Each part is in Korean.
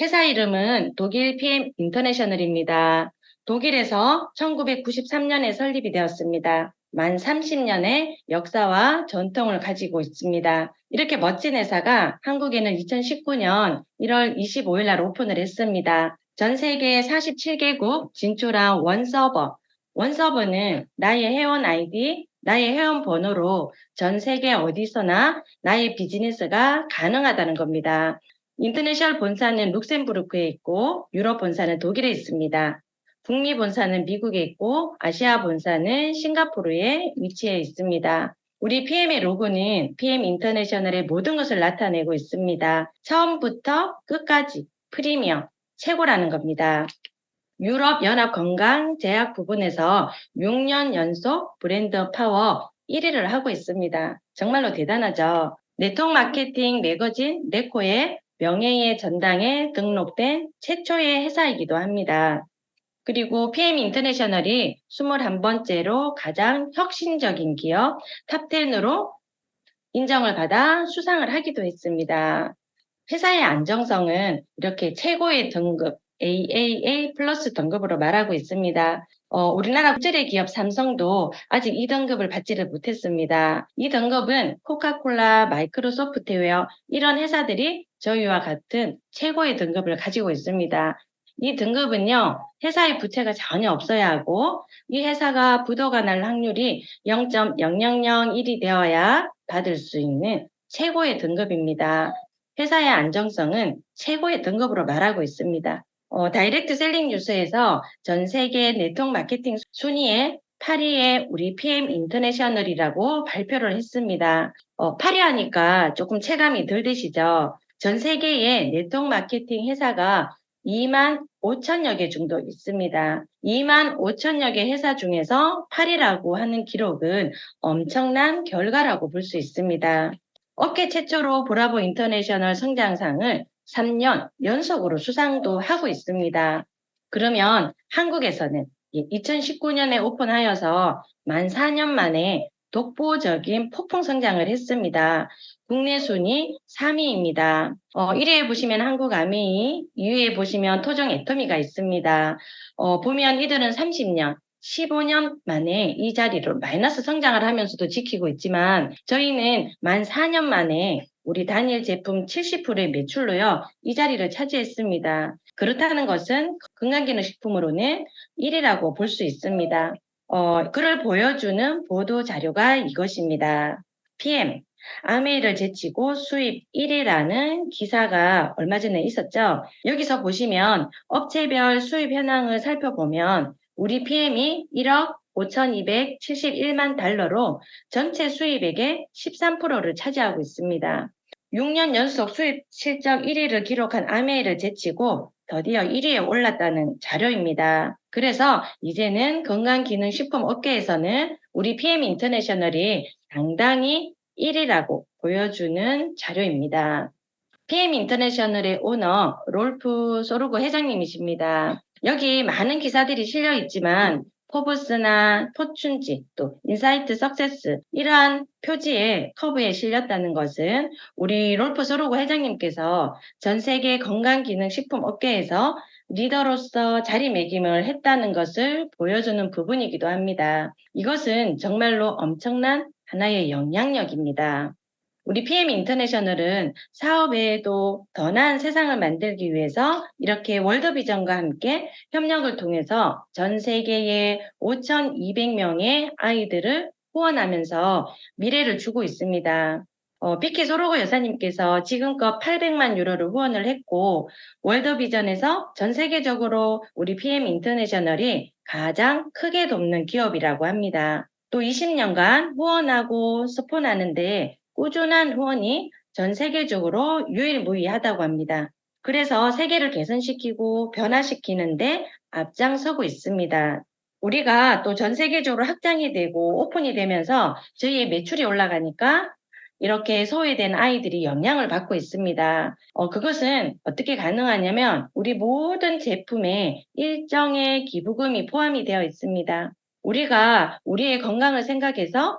회사 이름은 독일 PM 인터내셔널입니다. 독일에서 1993년에 설립이 되었습니다. 만 30년의 역사와 전통을 가지고 있습니다. 이렇게 멋진 회사가 한국에는 2019년 1월 25일 날 오픈을 했습니다. 전 세계 47개국 진출한 원서버. 원서버는 나의 회원 아이디, 나의 회원 번호로 전 세계 어디서나 나의 비즈니스가 가능하다는 겁니다. 인터내셔널 본사는 룩셈부르크에 있고 유럽 본사는 독일에 있습니다. 북미 본사는 미국에 있고 아시아 본사는 싱가포르에 위치해 있습니다. 우리 PM의 로고는 PM 인터내셔널의 모든 것을 나타내고 있습니다. 처음부터 끝까지 프리미엄, 최고라는 겁니다. 유럽 연합 건강 제약 부분에서 6년 연속 브랜드 파워 1위를 하고 있습니다. 정말로 대단하죠. 네트워크 마케팅 매거진 네코의 명예의 전당에 등록된 최초의 회사이기도 합니다. 그리고 PM 인터내셔널이 21번째로 가장 혁신적인 기업 탑10으로 인정을 받아 수상을 하기도 했습니다. 회사의 안정성은 이렇게 최고의 등급 AAA 플러스 등급으로 말하고 있습니다. 우리나라 국제의 기업 삼성도 아직 이 등급을 받지를 못했습니다. 이 등급은 코카콜라, 마이크로소프트웨어 이런 회사들이 저희와 같은 최고의 등급을 가지고 있습니다. 이 등급은요, 회사의 부채가 전혀 없어야 하고 이 회사가 부도가 날 확률이 0.0001이 되어야 받을 수 있는 최고의 등급입니다. 회사의 안정성은 최고의 등급으로 말하고 있습니다. 다이렉트 셀링 뉴스에서 전 세계 네트워크 마케팅 순위에 8위에 우리 PM 인터내셔널이라고 발표를 했습니다. 8위 하니까 조금 체감이 덜 되시죠? 전 세계의 네트워크 마케팅 회사가 2만 5천여 개 정도 있습니다. 2만 5천여 개 회사 중에서 8위라고 하는 기록은 엄청난 결과라고 볼 수 있습니다. 업계 최초로 브라보 인터내셔널 성장상을 3년 연속으로 수상도 하고 있습니다. 그러면 한국에서는 2019년에 오픈하여서 만 4년 만에 독보적인 폭풍 성장을 했습니다. 국내 순위 3위입니다. 1위에 보시면 한국 아메이, 2위에 보시면 토종 애터미가 있습니다. 보면 이들은 30년, 15년 만에 이 자리로 마이너스 성장을 하면서도 지키고 있지만 저희는 만 4년 만에 우리 단일 제품 70%의 매출로요, 이 자리를 차지했습니다. 그렇다는 것은 건강기능식품으로는 1위라고 볼 수 있습니다. 그를 보여주는 보도 자료가 이것입니다. PM, 아메이를 제치고 수입 1위라는 기사가 얼마 전에 있었죠. 여기서 보시면 업체별 수입 현황을 살펴보면 우리 PM이 1억 5,271만 달러로 전체 수입액의 13%를 차지하고 있습니다. 6년 연속 수입 실적 1위를 기록한 아메이를 제치고 드디어 1위에 올랐다는 자료입니다. 그래서 이제는 건강기능식품 업계에서는 우리 PM 인터내셔널이 상당히 1위라고 보여주는 자료입니다. PM 인터내셔널의 오너 롤프 소르고 회장님이십니다. 여기 많은 기사들이 실려 있지만 포브스나 포춘지 또 인사이트 석세스 이러한 표지에 커브에 실렸다는 것은 우리 롤프 소르고 회장님께서 전 세계 건강기능식품 업계에서 리더로서 자리매김을 했다는 것을 보여주는 부분이기도 합니다. 이것은 정말로 엄청난 하나의 영향력입니다. 우리 PM 인터내셔널은 사업 외에도 더 나은 세상을 만들기 위해서 이렇게 월드비전과 함께 협력을 통해서 전 세계의 5,200명의 아이들을 후원하면서 미래를 주고 있습니다. 비키 소로고 여사님께서 지금껏 800만 유로를 후원을 했고 월드비전에서 전 세계적으로 우리 PM 인터내셔널이 가장 크게 돕는 기업이라고 합니다. 또 20년간 후원하고 스폰하는데 꾸준한 후원이 전 세계적으로 유일무이하다고 합니다. 그래서 세계를 개선시키고 변화시키는데 앞장서고 있습니다. 우리가 또 전 세계적으로 확장이 되고 오픈이 되면서 저희의 매출이 올라가니까 이렇게 소외된 아이들이 영향을 받고 있습니다. 그것은 어떻게 가능하냐면 우리 모든 제품에 일정의 기부금이 포함이 되어 있습니다. 우리가 우리의 건강을 생각해서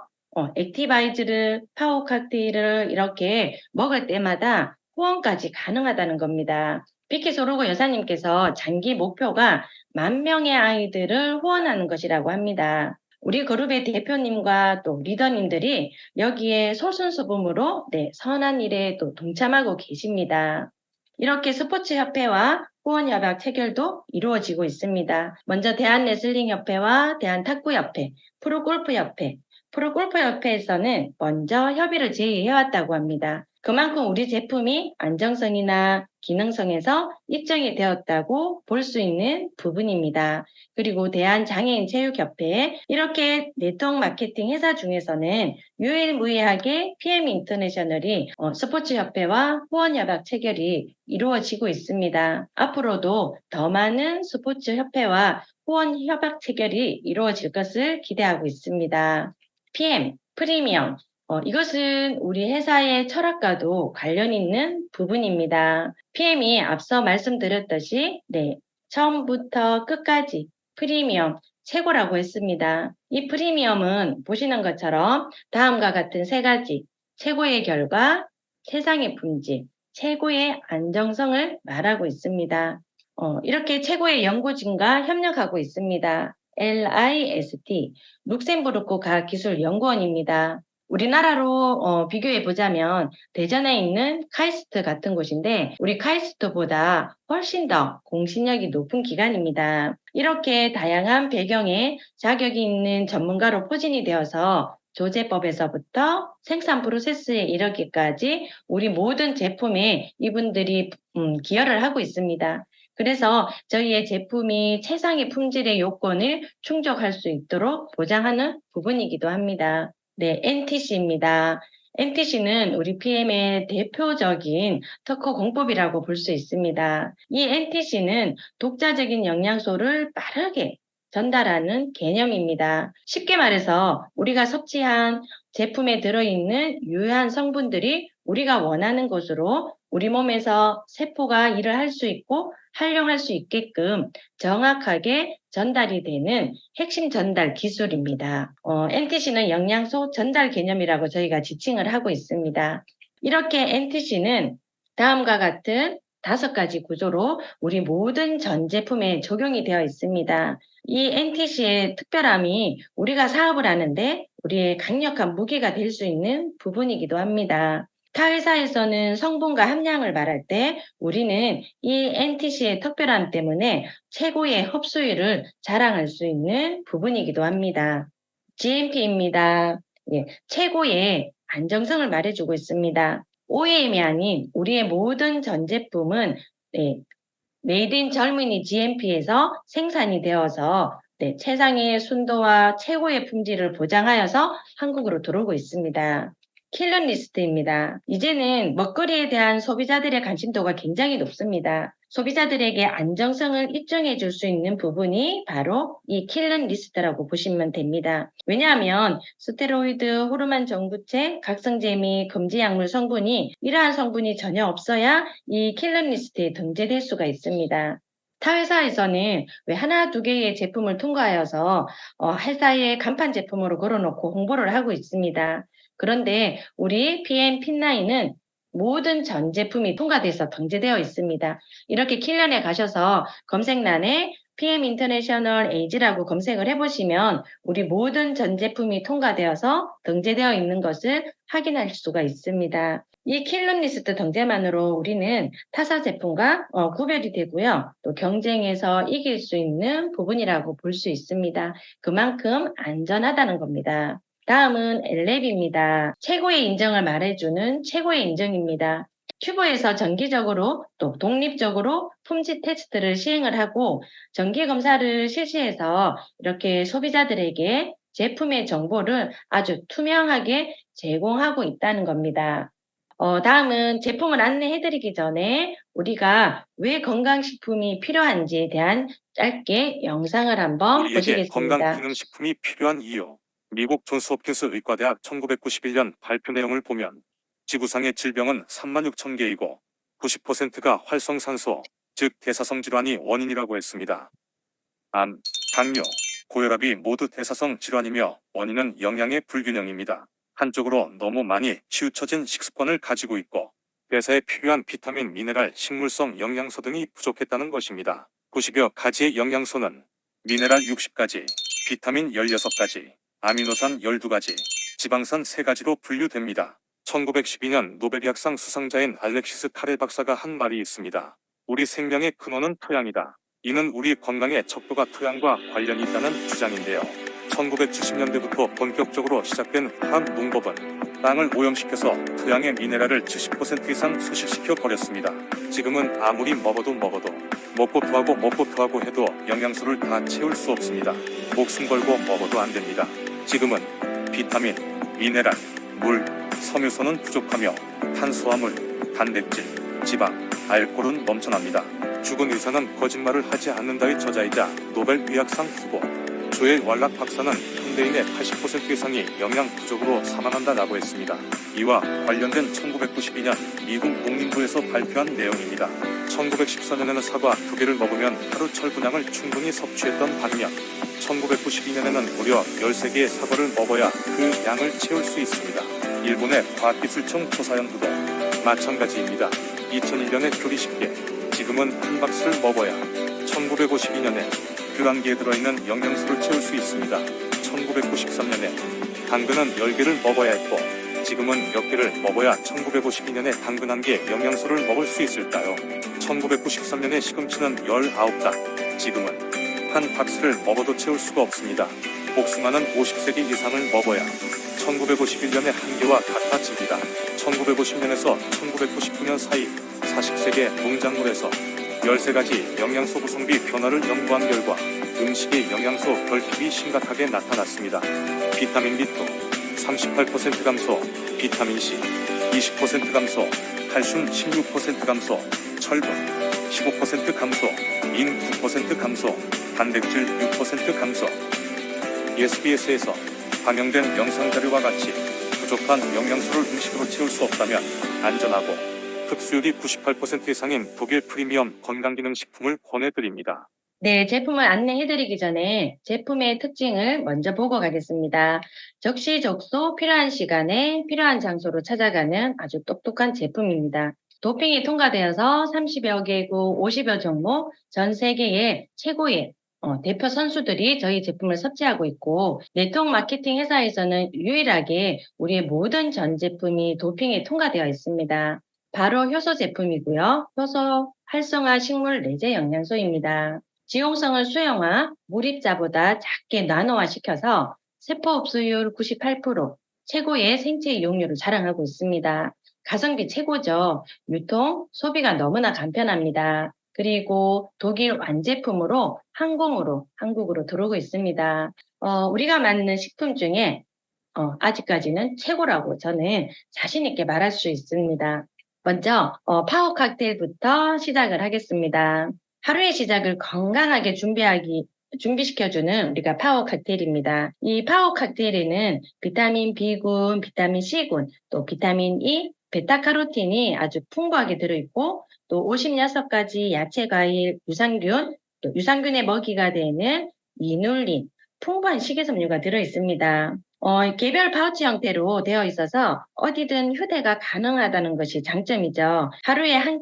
액티바이즈를, 파워 칵테일을 이렇게 먹을 때마다 후원까지 가능하다는 겁니다. 비키소로고 여사님께서 장기 목표가 10,000명의 아이들을 후원하는 것이라고 합니다. 우리 그룹의 대표님과 또 리더님들이 여기에 솔선수범으로 선한 일에 또 동참하고 계십니다. 이렇게 스포츠협회와 후원협약 체결도 이루어지고 있습니다. 먼저 대한레슬링협회와 대한탁구협회, 프로골프협회, 프로골프협회에서는 먼저 협의를 제의해왔다고 합니다. 그만큼 우리 제품이 안정성이나 기능성에서 입증이 되었다고 볼 수 있는 부분입니다. 그리고 대한장애인체육협회 이렇게 네트워크 마케팅 회사 중에서는 유일무이하게 PM 인터내셔널이 스포츠협회와 후원협약 체결이 이루어지고 있습니다. 앞으로도 더 많은 스포츠협회와 후원협약 체결이 이루어질 것을 기대하고 있습니다. PM, 프리미엄. 이것은 우리 회사의 철학과도 관련 있는 부분입니다. PM이 앞서 말씀드렸듯이 처음부터 끝까지 프리미엄 최고라고 했습니다. 이 프리미엄은 보시는 것처럼 다음과 같은 세 가지 최고의 결과, 최상의 품질, 최고의 안정성을 말하고 있습니다. 이렇게 최고의 연구진과 협력하고 있습니다. LIST, 룩셈부르크 과학기술연구원입니다. 우리나라로 비교해 보자면 대전에 있는 카이스트 같은 곳인데 우리 카이스트보다 훨씬 더 공신력이 높은 기관입니다. 이렇게 다양한 배경에 자격이 있는 전문가로 포진이 되어서 조제법에서부터 생산 프로세스에 이르기까지 우리 모든 제품에 이분들이 기여를 하고 있습니다. 그래서 저희의 제품이 최상의 품질의 요건을 충족할 수 있도록 보장하는 부분이기도 합니다. NTC입니다. NTC는 우리 PM의 대표적인 특허 공법이라고 볼 수 있습니다. 이 NTC는 독자적인 영양소를 빠르게 전달하는 개념입니다. 쉽게 말해서 우리가 섭취한 제품에 들어있는 유효한 성분들이 우리가 원하는 것으로 우리 몸에서 세포가 일을 할 수 있고 활용할 수 있게끔 정확하게 전달이 되는 핵심 전달 기술입니다. NTC는 영양소 전달 개념이라고 저희가 지칭을 하고 있습니다. 이렇게 NTC는 다음과 같은 5가지 구조로 우리 모든 전 제품에 적용이 되어 있습니다. 이 NTC의 특별함이 우리가 사업을 하는데 우리의 강력한 무기가 될 수 있는 부분이기도 합니다. 타 회사에서는 성분과 함량을 말할 때 우리는 이 NTC의 특별함 때문에 최고의 흡수율을 자랑할 수 있는 부분이기도 합니다. GMP입니다. 최고의 안정성을 말해주고 있습니다. OEM이 아닌 우리의 모든 전 제품은 메이드 인 젊은이 GMP에서 생산이 되어서 최상의 순도와 최고의 품질을 보장하여서 한국으로 들어오고 있습니다. 킬러리스트입니다. 이제는 먹거리에 대한 소비자들의 관심도가 굉장히 높습니다. 소비자들에게 안정성을 입증해 줄 수 있는 부분이 바로 이 킬러리스트라고 보시면 됩니다. 왜냐하면 스테로이드, 호르몬 정부체, 각성제 및 금지 약물 성분이 이러한 성분이 전혀 없어야 이 킬러리스트에 등재될 수가 있습니다. 타 회사에서는 왜 하나, 두 개의 제품을 통과하여서 회사의 간판 제품으로 걸어놓고 홍보를 하고 있습니다. 그런데 우리 PM 핀9은 모든 전 제품이 통과돼서 등재되어 있습니다. 이렇게 킬런에 가셔서 검색란에 PM 인터내셔널 에이지라고 검색을 해보시면 우리 모든 전 제품이 통과되어서 등재되어 있는 것을 확인할 수가 있습니다. 이 킬런 리스트 등재만으로 우리는 타사 제품과 구별이 되고요. 또 경쟁에서 이길 수 있는 부분이라고 볼 수 있습니다. 그만큼 안전하다는 겁니다. 다음은 엘랩입니다. 최고의 인정을 말해주는 최고의 인정입니다. 큐브에서 정기적으로 또 독립적으로 품질 테스트를 시행을 하고 정기 검사를 실시해서 이렇게 소비자들에게 제품의 정보를 아주 투명하게 제공하고 있다는 겁니다. 다음은 제품을 안내해드리기 전에 우리가 왜 건강식품이 필요한지에 대한 짧게 영상을 한번 우리에게 보시겠습니다. 건강기능식품이 필요한 이유. 미국 존스홉킨스 의과대학 1991년 발표 내용을 보면 지구상의 질병은 36,000개이고 90%가 활성산소, 즉 대사성 질환이 원인이라고 했습니다. 암, 당뇨, 고혈압이 모두 대사성 질환이며 원인은 영양의 불균형입니다. 한쪽으로 너무 많이 치우쳐진 식습관을 가지고 있고 대사에 필요한 비타민, 미네랄, 식물성 영양소 등이 부족했다는 것입니다. 90여 가지의 영양소는 미네랄 60가지, 비타민 16가지, 아미노산 12가지, 지방산 3가지로 분류됩니다. 1912년 노벨의학상 수상자인 알렉시스 카레 박사가 한 말이 있습니다. 우리 생명의 근원은 토양이다. 이는 우리 건강의 척도가 토양과 관련이 있다는 주장인데요. 1970년대부터 본격적으로 시작된 화학 농법은 땅을 오염시켜서 토양의 미네랄을 70% 이상 소실시켜 버렸습니다. 지금은 아무리 먹어도 먹고 토하고 해도 영양소를 다 채울 수 없습니다. 목숨 걸고 먹어도 안 됩니다. 지금은 비타민, 미네랄, 물, 섬유소는 부족하며 탄수화물, 단백질, 지방, 알코올은 넘쳐납니다. 죽은 의사는 거짓말을 하지 않는다의 저자이자 노벨 의학상 후보 조엘 왈락 박사는 현대인의 80% 이상이 영양 부족으로 사망한다라고 했습니다. 이와 관련된 1992년 미국 농림부에서 발표한 내용입니다. 1914년에는 사과 2개를 먹으면 하루 철분량을 충분히 섭취했던 반면 1992년에는 무려 13개의 사과를 먹어야 그 양을 채울 수 있습니다. 일본의 과학기술청 조사 연구도 마찬가지입니다. 2001년에 귤이 10개, 지금은 한 박스를 먹어야 1952년에 귤 1개에 들어있는 영양소를 채울 수 있습니다. 1993년에 당근은 10개를 먹어야 했고 지금은 몇 개를 먹어야 1952년에 당근 1개 영양소를 먹을 수 있을까요? 1993년에 시금치는 19단, 지금은 한 박스를 먹어도 채울 수가 없습니다. 복숭아는 50세기 이상을 먹어야 1951년에 1개와 같아집니다. 1950년에서 1999년 사이 40세계 농작물에서 13가지 영양소 구성비 변화를 연구한 결과 음식의 영양소 결핍이 심각하게 나타났습니다. 비타민 B2 38% 감소, 비타민 C 20% 감소, 칼슘 16% 감소, 철분 15% 감소, 인 9% 감소, 단백질 6% 감소. SBS에서 방영된 영상자료와 같이 부족한 영양소를 음식으로 채울 수 없다면 안전하고 흡수율이 98% 이상인 독일 프리미엄 건강기능식품을 권해드립니다. 네, 제품을 안내해드리기 전에 제품의 특징을 먼저 보고 가겠습니다. 적시적소 필요한 시간에 필요한 장소로 찾아가는 아주 똑똑한 제품입니다. 도핑이 통과되어서 30여 개국, 50여 종목, 전 세계의 최고의 대표 선수들이 저희 제품을 섭취하고 있고 네트워크 마케팅 회사에서는 유일하게 우리의 모든 전 제품이 도핑에 통과되어 있습니다. 바로 효소 제품이고요. 효소 활성화 식물 내재 영양소입니다. 지용성을 수용화, 몰입자보다 작게 나노화시켜서 세포 흡수율 98%, 최고의 생체 이용률을 자랑하고 있습니다. 가성비 최고죠. 유통, 소비가 너무나 간편합니다. 그리고 독일 완제품으로 항공으로 한국으로 들어오고 있습니다. 우리가 만드는 식품 중에 아직까지는 최고라고 저는 자신 있게 말할 수 있습니다. 먼저 파워 칵테일부터 시작을 하겠습니다. 하루의 시작을 건강하게 준비시켜주는 우리가 파워 칵테일입니다. 이 파워 칵테일에는 비타민 B군, 비타민 C군, 또 비타민 E, 베타카로틴이 아주 풍부하게 들어있고 또 56가지 야채, 과일, 유산균, 또 유산균의 먹이가 되는 이눌린, 풍부한 식이섬유가 들어있습니다. 개별 파우치 형태로 되어 있어서 어디든 휴대가 가능하다는 것이 장점이죠. 하루에 한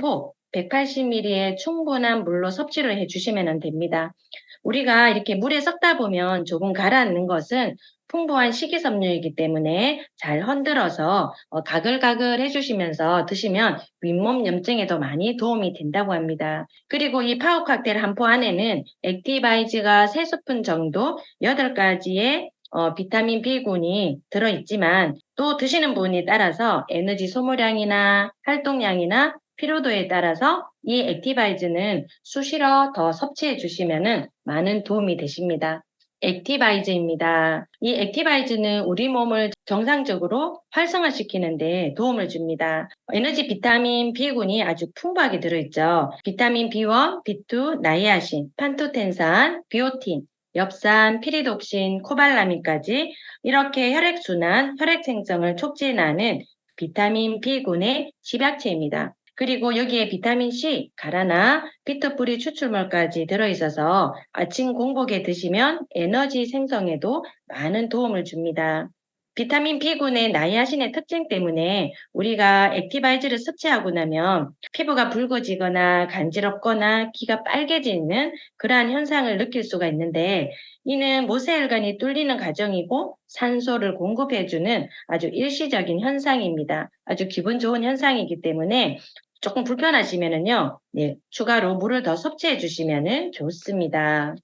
포 180ml의 충분한 물로 섭취를 해주시면 됩니다. 우리가 이렇게 물에 섞다 보면 조금 가라앉는 것은 풍부한 식이섬유이기 때문에 잘 흔들어서 가글가글 해주시면서 드시면 윗몸 염증에도 많이 도움이 된다고 합니다. 그리고 이 파워 칵테일 한 포 안에는 액티바이즈가 3스푼 정도 8가지의 비타민 B군이 들어있지만 또 드시는 분에 따라서 에너지 소모량이나 활동량이나 피로도에 따라서 이 액티바이즈는 수시로 더 섭취해 주시면 많은 도움이 되십니다. 액티바이즈입니다. 이 액티바이즈는 우리 몸을 정상적으로 활성화시키는 데 도움을 줍니다. 에너지 비타민 B군이 아주 풍부하게 들어있죠. 비타민 B1, B2, 나이아신, 판토텐산, 비오틴, 엽산, 피리독신, 코발라민까지 이렇게 혈액순환, 혈액 생성을 촉진하는 비타민 B군의 집약체입니다. 그리고 여기에 비타민 C, 가라나, 피터뿌리 추출물까지 들어있어서 아침 공복에 드시면 에너지 생성에도 많은 도움을 줍니다. 비타민 B군의 나이아신의 특징 때문에 우리가 액티바이즈를 섭취하고 나면 피부가 붉어지거나 간지럽거나 귀가 빨개지는 그러한 현상을 느낄 수가 있는데, 이는 모세혈관이 뚫리는 과정이고 산소를 공급해주는 아주 일시적인 현상입니다. 아주 기분 좋은 현상이기 때문에 조금 불편하시면은요, 네, 추가로 물을 더 섭취해 주시면은 좋습니다.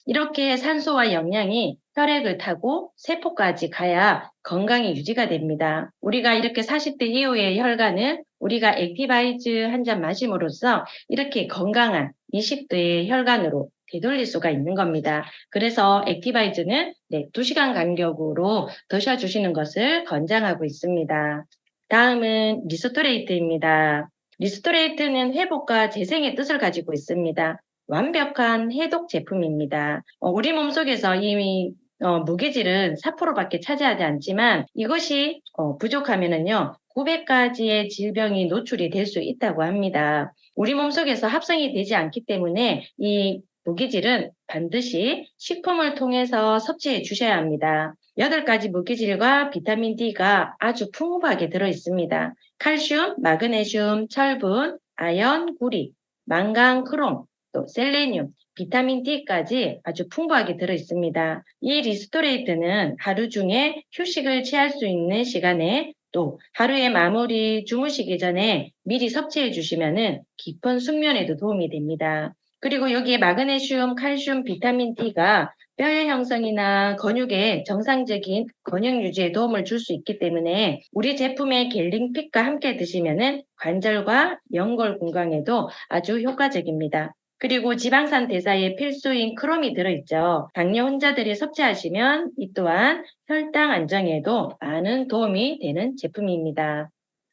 이렇게 산소와 영양이 혈액을 타고 세포까지 가야 건강이 유지가 됩니다. 우리가 이렇게 40대 이후의 혈관은 우리가 액티바이즈 한 잔 마심으로써 이렇게 건강한 20대의 혈관으로 되돌릴 수가 있는 겁니다. 그래서 액티바이즈는 2시간 간격으로 드셔주시는 것을 권장하고 있습니다. 다음은 리스토레이트입니다. 리스토레이트는 회복과 재생의 뜻을 가지고 있습니다. 완벽한 해독 제품입니다. 우리 몸속에서 이미 무기질은 4%밖에 차지하지 않지만 이것이 부족하면은요 900가지의 질병이 노출이 될 수 있다고 합니다. 우리 몸속에서 합성이 되지 않기 때문에 이 무기질은 반드시 식품을 통해서 섭취해 주셔야 합니다. 8가지 무기질과 비타민 D가 아주 풍부하게 들어 있습니다. 칼슘, 마그네슘, 철분, 아연, 구리, 망강, 크롬, 또 셀레늄, 비타민 D까지 아주 풍부하게 들어 있습니다. 이 리스토레이트는 하루 중에 휴식을 취할 수 있는 시간에 또 하루의 마무리 주무시기 전에 미리 섭취해 주시면은 깊은 숙면에도 도움이 됩니다. 그리고 여기에 마그네슘, 칼슘, 비타민 D가 뼈의 형성이나 근육의 정상적인 근육 유지에 도움을 줄 수 있기 때문에 우리 제품의 갤링핏과 함께 드시면은 관절과 연골 건강에도 아주 효과적입니다. 그리고 지방산 대사에 필수인 크롬이 들어있죠. 당뇨 환자들이 섭취하시면 이 또한 혈당 안정에도 많은 도움이 되는 제품입니다.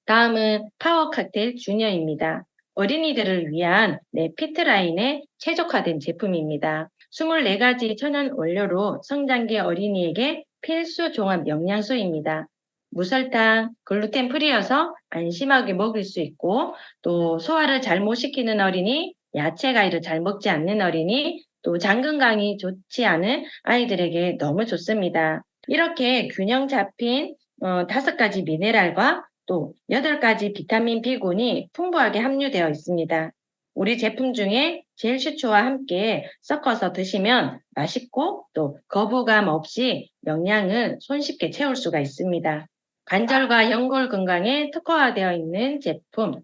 다음은 파워 칵테일 주니어입니다. 어린이들을 위한 피트라인에 최적화된 제품입니다. 24가지 천연 원료로 성장기 어린이에게 필수 종합 영양소입니다. 무설탕, 글루텐 프리여서 안심하게 먹을 수 있고 또 소화를 잘 못 시키는 어린이, 야채 과일을 잘 먹지 않는 어린이, 또 장 건강이 좋지 않은 아이들에게 너무 좋습니다. 이렇게 균형 잡힌 5가지 미네랄과 또 8가지 비타민 B군이 풍부하게 함유되어 있습니다. 우리 제품 중에 젤 슈츠와 함께 섞어서 드시면 맛있고 또 거부감 없이 영양을 손쉽게 채울 수가 있습니다. 관절과 연골 건강에 특화되어 있는 제품,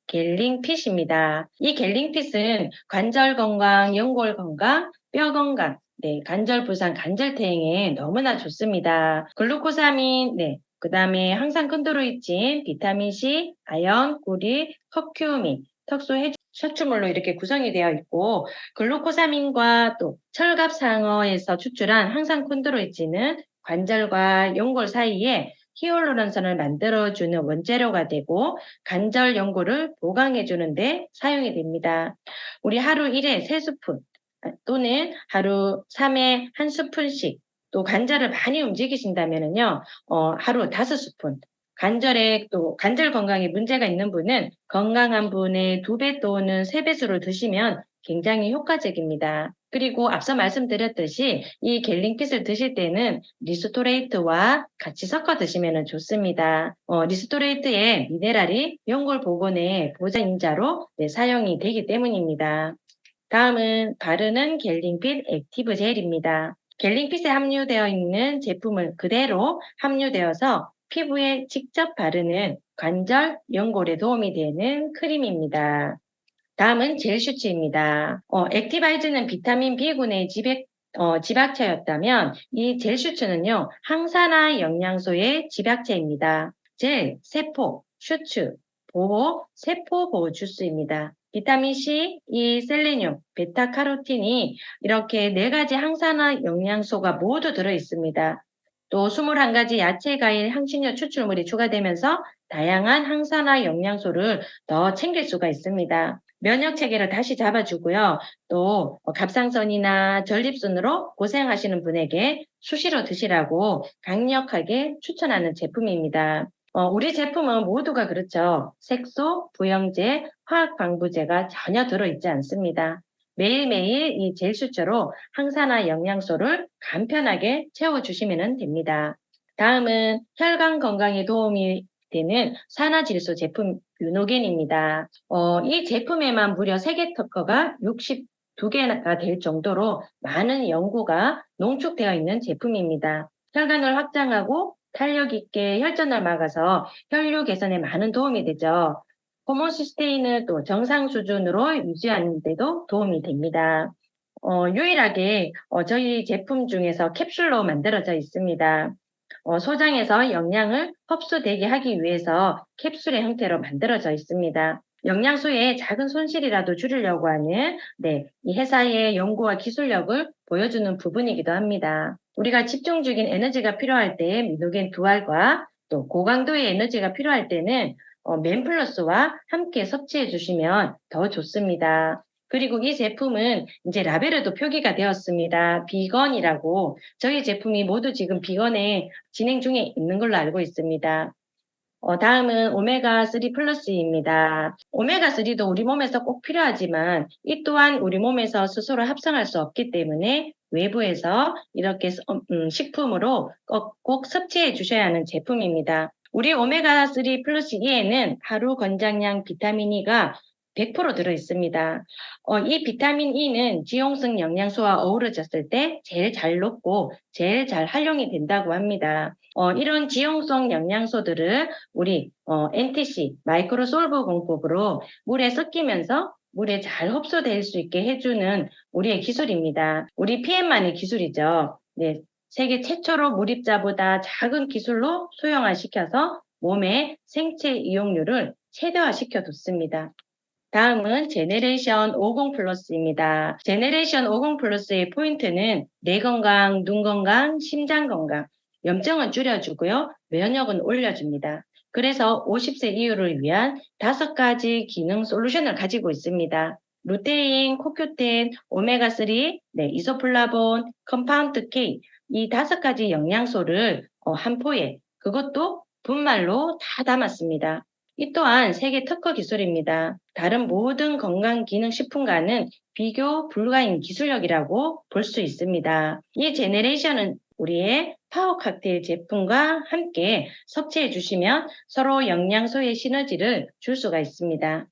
갤링핏입니다. 이 갤링핏은 관절 건강, 연골 건강, 뼈 건강, 관절 부상, 관절퇴행에 너무나 좋습니다. 글루코사민, 그 다음에 항상 콘드로이친, 비타민C, 아연, 구리, 커큐민, 턱수 해충물로 이렇게 구성이 되어 있고 글루코사민과 또 철갑상어에서 추출한 항상 콘드로이친은 관절과 연골 사이에 히알루론산을 만들어주는 원재료가 되고 관절 연골을 보강해 주는데 사용이 됩니다. 우리 하루 1회 3스푼 또는 하루 3회 1스푼씩 또 관절을 많이 움직이신다면요 하루 5스푼 관절에 또 관절 건강에 문제가 있는 분은 건강한 분의 2배 또는 3배수를 드시면 굉장히 효과적입니다. 그리고 앞서 말씀드렸듯이 이 갤링핏을 드실 때는 리스토레이트와 같이 섞어 드시면 좋습니다. 리스토레이트의 미네랄이 연골 복원의 보장인자로 사용이 되기 때문입니다. 다음은 바르는 갤링핏 액티브 젤입니다. 갤링핏에 함유되어 있는 제품을 그대로 함유되어서 피부에 직접 바르는 관절, 연골에 도움이 되는 크림입니다. 다음은 젤 슈츠입니다. 액티바이즈는 비타민 B군의 집약체였다면 이 젤 슈츠는요, 항산화 영양소의 집약체입니다. 젤, 세포, 슈츠, 보호, 세포 보호 주스입니다. 비타민 C, E, 셀레늄, 베타카로틴이 이렇게 4가지 항산화 영양소가 모두 들어 있습니다. 또 21가지 야채, 과일, 향신료 추출물이 추가되면서 다양한 항산화 영양소를 더 챙길 수가 있습니다. 면역 체계를 다시 잡아주고요. 또 갑상선이나 전립선으로 고생하시는 분에게 수시로 드시라고 강력하게 추천하는 제품입니다. 우리 제품은 모두가 그렇죠. 색소, 부영제, 화학방부제가 전혀 들어있지 않습니다. 매일매일 이 젤 슈츠로 항산화 영양소를 간편하게 채워주시면 됩니다. 다음은 혈관 건강에 도움이 되는 산화질소 제품 유노겐입니다. 이 제품에만 무려 3개 특허가 62개가 될 정도로 많은 연구가 농축되어 있는 제품입니다. 혈관을 확장하고 탄력 있게 혈전을 막아서 혈류 개선에 많은 도움이 되죠. 호모시스테인을 또 정상 수준으로 유지하는 데도 도움이 됩니다. 유일하게 저희 제품 중에서 캡슐로 만들어져 있습니다. 소장에서 영양을 흡수되게 하기 위해서 캡슐의 형태로 만들어져 있습니다. 영양소의 작은 손실이라도 줄이려고 하는 이 회사의 연구와 기술력을 보여주는 부분이기도 합니다. 우리가 집중적인 에너지가 필요할 때 미노겐 두알과 또 고강도의 에너지가 필요할 때는 맨플러스와 함께 섭취해 주시면 더 좋습니다. 그리고 이 제품은 이제 라벨에도 표기가 되었습니다. 비건이라고 저희 제품이 모두 지금 비건에 진행 중에 있는 걸로 알고 있습니다. 다음은 오메가3 플러스입니다. 오메가3도 우리 몸에서 꼭 필요하지만 이 또한 우리 몸에서 스스로 합성할 수 없기 때문에 외부에서 이렇게 식품으로 꼭 섭취해 주셔야 하는 제품입니다. 우리 오메가3 플러스 E에는 하루 권장량 비타민 E가 100% 들어있습니다. 이 비타민 E는 지용성 영양소와 어우러졌을 때 제일 잘 녹고 제일 잘 활용이 된다고 합니다. 이런 지용성 영양소들을 우리 NTC 마이크로솔브 공법으로 물에 섞이면서 물에 잘 흡수될 수 있게 해주는 우리의 기술입니다. 우리 PM만의 기술이죠. 네, 세계 최초로 물입자보다 작은 기술로 소형화시켜서 몸의 생체 이용률을 최대화시켜 뒀습니다. 다음은 제네레이션 50 플러스입니다. 제네레이션 50 플러스의 포인트는 뇌 건강, 눈 건강, 심장 건강, 염증은 줄여주고요, 면역은 올려줍니다. 그래서 50세 이후를 위한 5가지 기능 솔루션을 가지고 있습니다. 루테인, 코큐텐, 오메가3, 이소플라본, 컴파운드 K 이 5가지 영양소를 한 포에 그것도 분말로 다 담았습니다. 이 또한 세계 특허 기술입니다. 다른 모든 건강기능식품과는 비교 불가인 기술력이라고 볼 수 있습니다. 이 제네레이션은 우리의 파워 칵테일 제품과 함께 섭취해 주시면 서로 영양소의 시너지를 줄 수가 있습니다.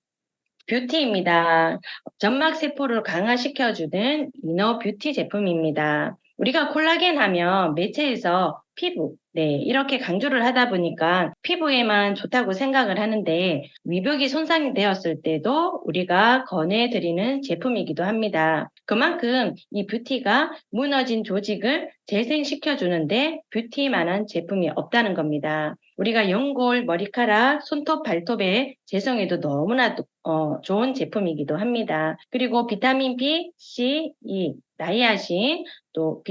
뷰티입니다. 점막 세포를 강화시켜주는 이너 뷰티 제품입니다. 우리가 콜라겐 하면 매체에서 피부, 이렇게 강조를 하다 보니까 피부에만 좋다고 생각을 하는데 위벽이 손상이 되었을 때도 우리가 권해드리는 제품이기도 합니다. 그만큼 이 뷰티가 무너진 조직을 재생시켜주는데 뷰티만한 제품이 없다는 겁니다. 우리가 연골, 머리카락, 손톱, 발톱의 재성에도 너무나 좋은 제품이기도 합니다. 그리고 비타민 B, C, E, 나이아신, 또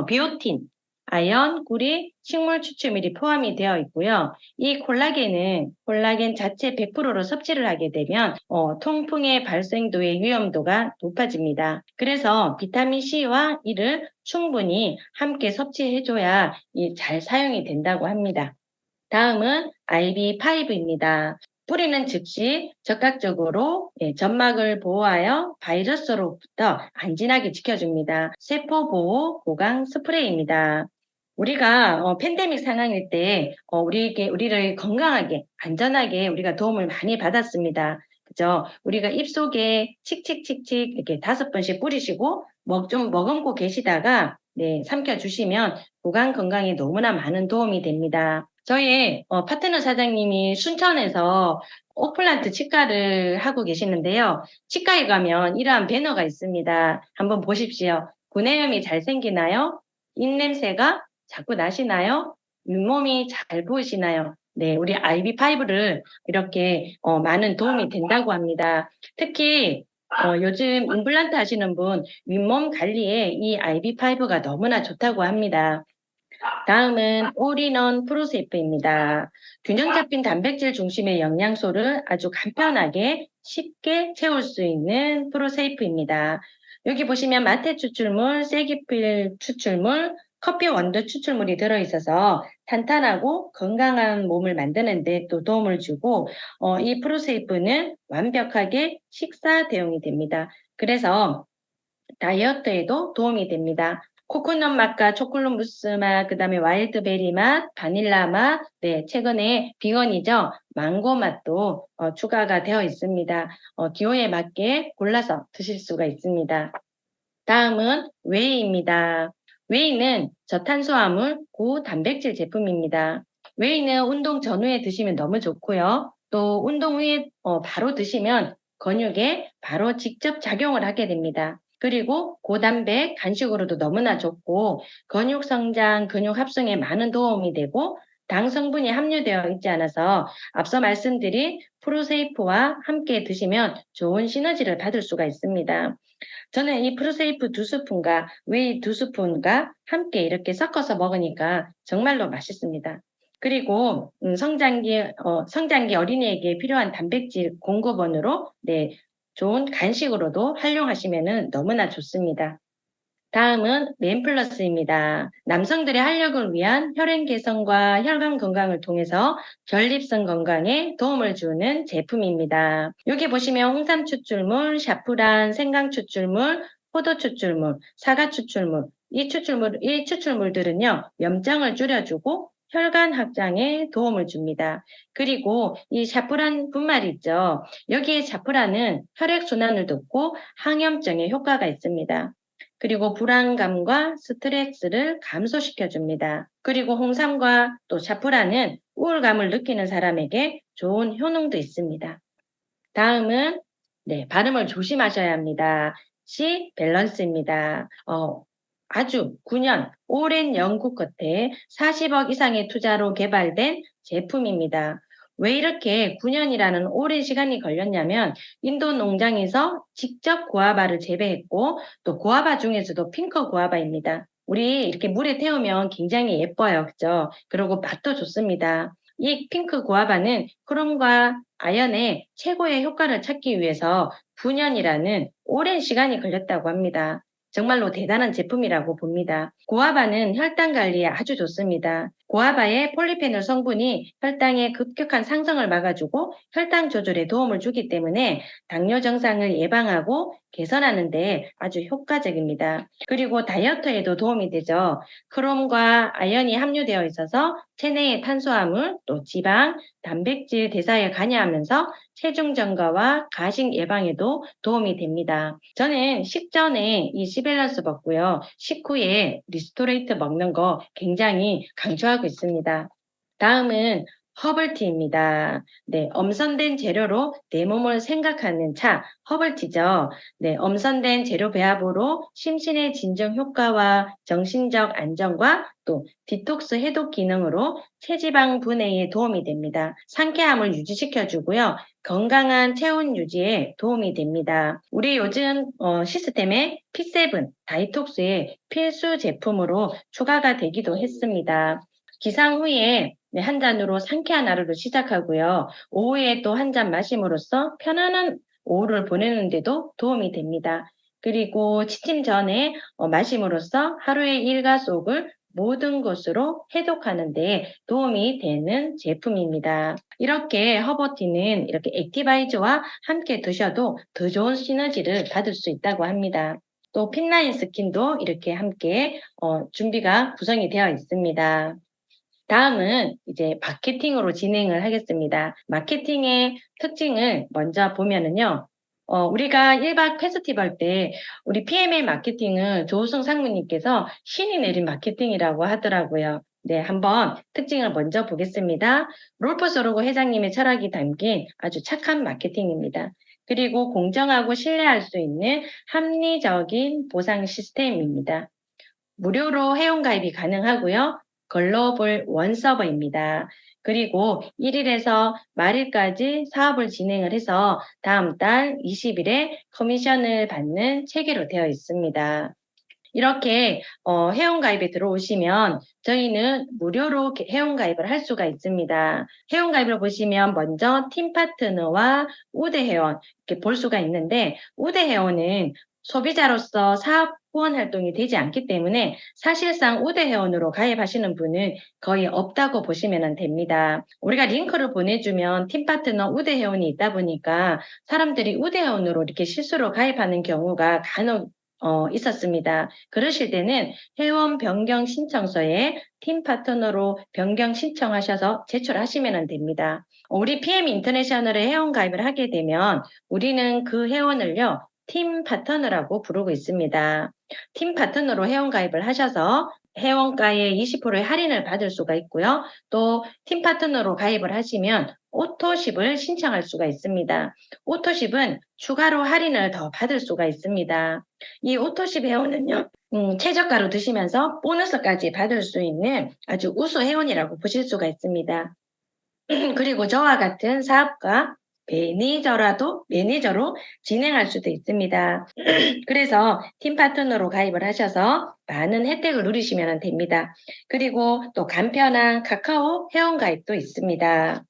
비오틴, 아연, 구리, 식물 추출물이 포함이 되어 있고요. 이 콜라겐은 콜라겐 자체 100%로 섭취를 하게 되면 통풍의 발생도의 위험도가 높아집니다. 그래서 비타민 C와 E를 충분히 함께 섭취해줘야 잘 사용이 된다고 합니다. 다음은 IB5입니다. 뿌리는 즉시 적극적으로 점막을 보호하여 바이러스로부터 안전하게 지켜줍니다. 세포 보호 보강 스프레이입니다. 우리가 팬데믹 상황일 때 우리를 건강하게 안전하게 우리가 도움을 많이 받았습니다. 그죠? 우리가 입속에 칙칙칙칙 이렇게 5번씩 뿌리시고 좀 머금고 계시다가 삼켜주시면 구강 건강에 너무나 많은 도움이 됩니다. 저희 파트너 사장님이 순천에서 오플란트 치과를 하고 계시는데요. 치과에 가면 이러한 배너가 있습니다. 한번 보십시오. 구내염이 잘 생기나요? 입냄새가 자꾸 나시나요? 윗몸이 잘 보이시나요? 네, 우리 IB5를 이렇게 많은 도움이 된다고 합니다. 특히 요즘 임플란트 하시는 분 윗몸 관리에 이 IB5가 너무나 좋다고 합니다. 다음은 올인원 프로세이프입니다. 균형 잡힌 단백질 중심의 영양소를 아주 간편하게 쉽게 채울 수 있는 프로세이프입니다. 여기 보시면 마테 추출물, 세기필 추출물, 커피 원두 추출물이 들어있어서 탄탄하고 건강한 몸을 만드는 데 또 도움을 주고 이 프로세이프는 완벽하게 식사 대용이 됩니다. 그래서 다이어트에도 도움이 됩니다. 코코넛 맛과 초콜릿 무스 맛, 그다음에 와일드베리 맛, 바닐라 맛, 네, 최근에 비건이죠. 망고 맛도 추가가 되어 있습니다. 기호에 맞게 골라서 드실 수가 있습니다. 다음은 웨이입니다. 웨이는 저탄수화물, 고단백질 제품입니다. 웨이는 운동 전후에 드시면 너무 좋고요. 또 운동 후에 바로 드시면 근육에 바로 직접 작용을 하게 됩니다. 그리고 고단백 간식으로도 너무나 좋고 근육 성장, 근육 합성에 많은 도움이 되고 당 성분이 함유되어 있지 않아서 앞서 말씀드린 프로세이프와 함께 드시면 좋은 시너지를 받을 수가 있습니다. 저는 이 프로세이프 2스푼과 웨이 2스푼과 함께 이렇게 섞어서 먹으니까 정말로 맛있습니다. 그리고 성장기 어린이에게 필요한 단백질 공급원으로 네, 좋은 간식으로도 활용하시면 너무나 좋습니다. 다음은 맨플러스입니다. 남성들의 활력을 위한 혈행 개선과 혈관 건강을 통해서 전립선 건강에 도움을 주는 제품입니다. 여기 보시면 홍삼 추출물, 샤프란, 생강 추출물, 포도 추출물, 사과 추출물, 이 추출물들은요, 염증을 줄여주고 혈관 확장에 도움을 줍니다. 그리고 이 샤프란 분말 있죠. 여기에 샤프란은 혈액순환을 돕고 항염증에 효과가 있습니다. 그리고 불안감과 스트레스를 감소시켜 줍니다. 그리고 홍삼과 또 샤프란은 우울감을 느끼는 사람에게 좋은 효능도 있습니다. 다음은 네, 발음을 조심하셔야 합니다. C 밸런스입니다. 아주 9년 오랜 연구 끝에 40억 이상의 투자로 개발된 제품입니다. 왜 이렇게 9년이라는 오랜 시간이 걸렸냐면 인도 농장에서 직접 고아바를 재배했고 또 고아바 중에서도 핑크 고아바입니다. 우리 이렇게 물에 태우면 굉장히 예뻐요. 그죠? 그리고 맛도 좋습니다. 이 핑크 고아바는 크롬과 아연의 최고의 효과를 찾기 위해서 9년이라는 오랜 시간이 걸렸다고 합니다. 정말로 대단한 제품이라고 봅니다. 고아바는 혈당 관리에 아주 좋습니다. 고아바의 폴리페놀 성분이 혈당의 급격한 상승을 막아주고 혈당 조절에 도움을 주기 때문에 당뇨 증상을 예방하고 개선하는 데 아주 효과적입니다. 그리고 다이어트에도 도움이 되죠. 크롬과 아연이 함유되어 있어서 체내의 탄수화물, 또 지방, 단백질 대사에 관여하면서 체중 증가와 가식 예방에도 도움이 됩니다. 저는 식전에 이 시밸런스 먹고요. 식후에 리스토레이트 먹는 거 굉장히 강조하고 있습니다. 다음은 허블티입니다. 네, 엄선된 재료로 내 몸을 생각하는 차, 허블티죠. 네, 엄선된 재료 배합으로 심신의 진정 효과와 정신적 안정과 또 디톡스 해독 기능으로 체지방 분해에 도움이 됩니다. 상쾌함을 유지시켜주고요. 건강한 체온 유지에 도움이 됩니다. 우리 요즘 시스템에 P7 다이톡스의 필수 제품으로 추가가 되기도 했습니다. 기상 후에 네, 한 잔으로 상쾌한 하루를 시작하고요. 오후에 또 한 잔 마심으로써 편안한 오후를 보내는 데도 도움이 됩니다. 그리고 취침 전에 마심으로써 하루의 일과 속을 모든 것으로 해독하는 데 도움이 되는 제품입니다. 이렇게 허버티는 이렇게 액티바이저와 함께 드셔도 더 좋은 시너지를 받을 수 있다고 합니다. 또 핀라인 스킨도 이렇게 함께 준비가 구성이 되어 있습니다. 다음은 이제 마케팅으로 진행을 하겠습니다. 마케팅의 특징을 먼저 보면은요. 우리가 1박 페스티벌 때 우리 PMA 마케팅은 조우성 상무님께서 신이 내린 마케팅이라고 하더라고요. 네, 한번 특징을 먼저 보겠습니다. 롤프 소르고 회장님의 철학이 담긴 아주 착한 마케팅입니다. 그리고 공정하고 신뢰할 수 있는 합리적인 보상 시스템입니다. 무료로 회원가입이 가능하고요. 글로벌 원서버입니다. 그리고 1일에서 말일까지 사업을 진행을 해서 다음 달 20일에 커미션을 받는 체계로 되어 있습니다. 이렇게 회원가입에 들어오시면 저희는 무료로 회원가입을 할 수가 있습니다. 회원가입을 보시면 먼저 팀 파트너와 우대 회원 이렇게 볼 수가 있는데 우대 회원은 소비자로서 사업 후원 활동이 되지 않기 때문에 사실상 우대 회원으로 가입하시는 분은 거의 없다고 보시면 됩니다. 우리가 링크를 보내주면 팀 파트너 우대 회원이 있다 보니까 사람들이 우대 회원으로 이렇게 실수로 가입하는 경우가 간혹 있었습니다. 그러실 때는 회원 변경 신청서에 팀 파트너로 변경 신청하셔서 제출하시면 됩니다. 우리 PM 인터내셔널에 회원 가입을 하게 되면 우리는 그 회원을요, 팀 파트너라고 부르고 있습니다. 팀 파트너로 회원 가입을 하셔서 회원가의 20%의 할인을 받을 수가 있고요. 또 팀 파트너로 가입을 하시면 오토십을 신청할 수가 있습니다. 오토십은 추가로 할인을 더 받을 수가 있습니다. 이 오토십 회원은요, 최저가로 드시면서 보너스까지 받을 수 있는 아주 우수 회원이라고 보실 수가 있습니다. 그리고 저와 같은 사업가 매니저로 진행할 수도 있습니다. 그래서 팀 파트너로 가입을 하셔서 많은 혜택을 누리시면 됩니다. 그리고 또 간편한 카카오 회원 가입도 있습니다.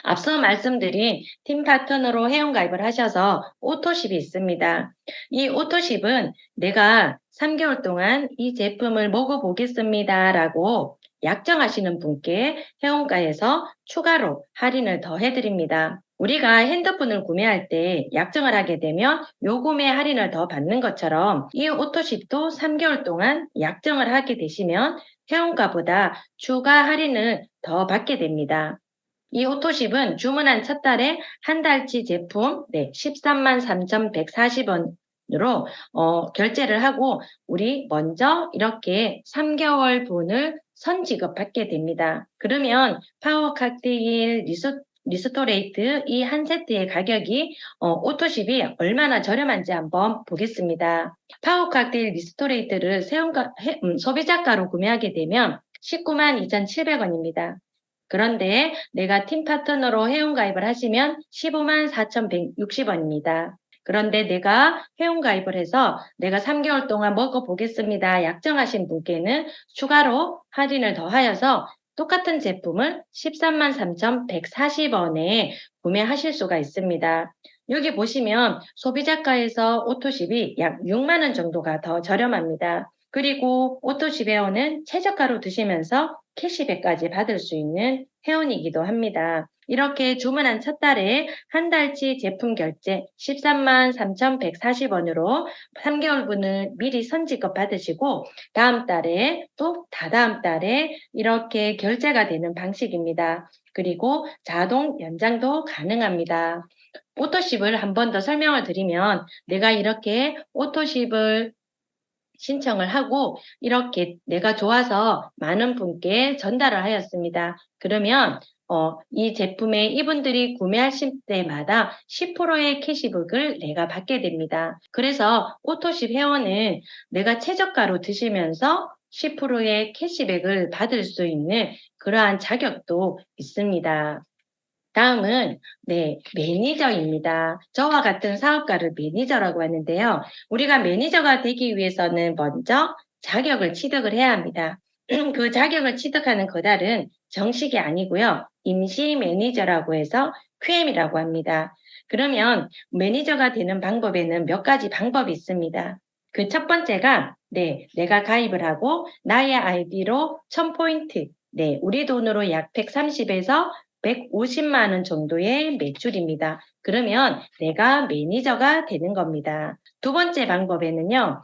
앞서 말씀드린 팀 파트너로 회원 가입을 하셔서 오토십이 있습니다. 이 오토십은 내가 3개월 동안 이 제품을 먹어보겠습니다 라고 약정하시는 분께 회원가에서 추가로 할인을 더 해드립니다. 우리가 핸드폰을 구매할 때 약정을 하게 되면 요금의 할인을 더 받는 것처럼 이 오토십도 3개월 동안 약정을 하게 되시면 회원가보다 추가 할인을 더 받게 됩니다. 이 오토십은 주문한 첫 달에 한 달치 제품 13만 3,140원으로 결제를 하고 우리 먼저 이렇게 3개월 분을 선지급받게 됩니다. 그러면 파워 칵테일 리스토레이트 이 한 세트의 가격이 오토십이 얼마나 저렴한지 한번 보겠습니다. 파워 칵테일 리스토레이트를 소비자가로 구매하게 되면 19만 2,700원입니다. 그런데 내가 팀 파트너로 회원가입을 하시면 15만 4,160원입니다. 그런데 내가 회원가입을 해서 내가 3개월 동안 먹어보겠습니다. 약정하신 분께는 추가로 할인을 더하여서 똑같은 제품을 13만 3,140원에 구매하실 수가 있습니다. 여기 보시면 소비자가에서 오토십이 약 6만 원 정도가 더 저렴합니다. 그리고 오토십 회원은 최저가로 드시면서 캐시백까지 받을 수 있는 회원이기도 합니다. 이렇게 주문한 첫 달에 한 달치 제품 결제 13만 3,140원으로 3개월분을 미리 선지급 받으시고 다음 달에 또 다다음 달에 이렇게 결제가 되는 방식입니다. 그리고 자동 연장도 가능합니다. 오토십을 한 번 더 설명을 드리면 내가 이렇게 오토십을 신청을 하고 이렇게 내가 좋아서 많은 분께 전달을 하였습니다. 그러면 이 제품에 이분들이 구매하실 때마다 10%의 캐시백을 내가 받게 됩니다. 그래서 오토십 회원은 내가 최저가로 드시면서 10%의 캐시백을 받을 수 있는 그러한 자격도 있습니다. 다음은 매니저입니다. 저와 같은 사업가를 매니저라고 하는데요. 우리가 매니저가 되기 위해서는 먼저 자격을 취득을 해야 합니다. 그 자격을 취득하는 그날은 정식이 아니고요. 임시 매니저라고 해서 QM이라고 합니다. 그러면 매니저가 되는 방법에는 몇 가지 방법이 있습니다. 그 첫 번째가 내가 가입을 하고 나의 아이디로 1000포인트, 우리 돈으로 약 130에서 150만 원 정도의 매출입니다. 그러면 내가 매니저가 되는 겁니다. 두 번째 방법에는요.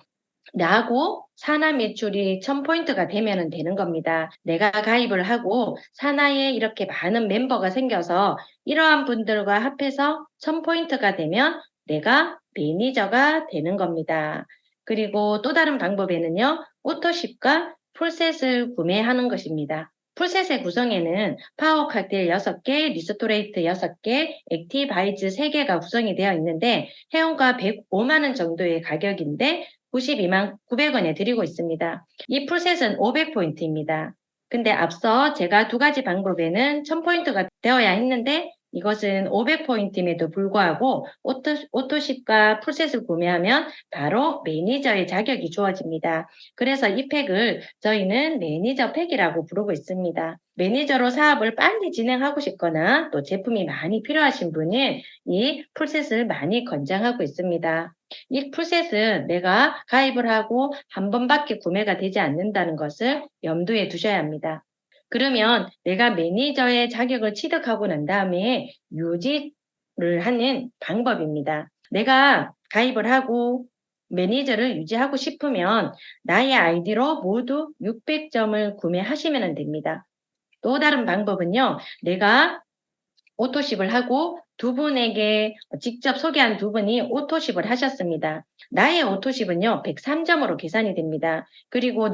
나하고 산하 매출이 1000포인트가 되면 되는 겁니다. 내가 가입을 하고 산하에 이렇게 많은 멤버가 생겨서 이러한 분들과 합해서 1000포인트가 되면 내가 매니저가 되는 겁니다. 그리고 또 다른 방법에는요. 오토십과 풀셋을 구매하는 것입니다. 풀셋의 구성에는 파워 칵테일 6개, 리스토레이트 6개, 액티바이즈 3개가 구성이 되어 있는데 회원가 105만 원 정도의 가격인데 92만 900원에 드리고 있습니다. 이 풀셋은 500포인트입니다. 근데 앞서 제가 두 가지 방법에는 1000포인트가 되어야 했는데 이것은 500포인트임에도 불구하고 오토십과 풀셋을 구매하면 바로 매니저의 자격이 주어집니다. 그래서 이 팩을 저희는 매니저 팩이라고 부르고 있습니다. 매니저로 사업을 빨리 진행하고 싶거나 또 제품이 많이 필요하신 분은 이 풀셋을 많이 권장하고 있습니다. 이 풀셋은 내가 가입을 하고 한 번밖에 구매가 되지 않는다는 것을 염두에 두셔야 합니다. 그러면 내가 매니저의 자격을 취득하고 난 다음에 유지를 하는 방법입니다. 내가 가입을 하고 매니저를 유지하고 싶으면 나의 아이디로 모두 600점을 구매하시면 됩니다. 또 다른 방법은요. 내가 오토십을 하고 두 분에게 직접 소개한 두 분이 오토십을 하셨습니다. 나의 오토십은요, 103점으로 계산이 됩니다. 그리고